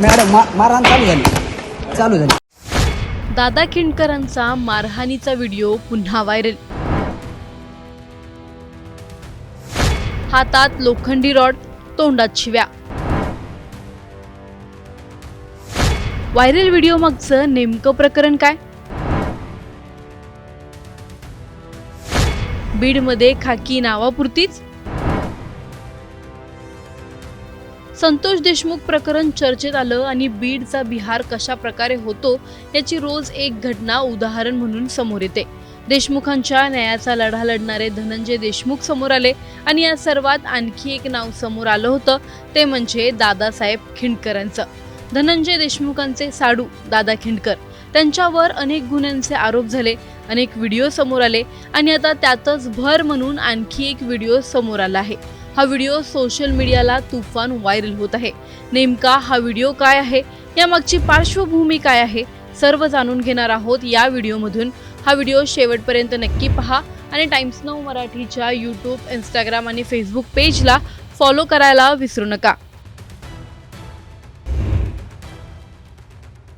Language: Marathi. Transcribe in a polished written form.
मॅडम मारहाण चालू झाली. दादा खिंडकरांचा मारहाणीचा व्हिडिओ पुन्हा व्हायरल. हातात लोखंडी रॉड, तोंडात शिव्या. व्हायरल व्हिडिओ मागचं नेमकं प्रकरण काय? बीडमध्ये खाकी नावापुरतीच. संतोष देशमुख प्रकरण चर्चेत आलं आणि बीडचा बिहार कशा प्रकारे होतो याची रोज एक घटना उदाहरण म्हणून समोर येते. देशमुखांच्या न्यायाचा लढा लढणारे धनंजय देशमुख समोर आले आणि या सर्वात आणखी एक नाव समोर आलं होतं, ते म्हणजे दादासाहेब खिंडकरांचं. धनंजय देशमुखांचे साडू दादा खिंडकर, त्यांच्यावर अनेक गुन्ह्यांचे आरोप झाले, अनेक व्हिडिओ समोर आले आणि आता त्यातच भर म्हणून आणखी एक व्हिडिओ समोर आला आहे. हा व्हिडिओ सोशल मीडियाला तुफान व्हायरल होत आहे. नेमका हा व्हिडिओ काय आहे, यामागची पार्श्वभूमी काय आहे, सर्व जाणून घेणार आहोत या व्हिडिओमधून. हा व्हिडिओ शेवटपर्यंत नक्की पहा आणि टाइम्स नाऊ मराठीच्या यूट्यूब, इंस्टाग्राम आणि फेसबुक पेजला फॉलो करायला विसरू नका.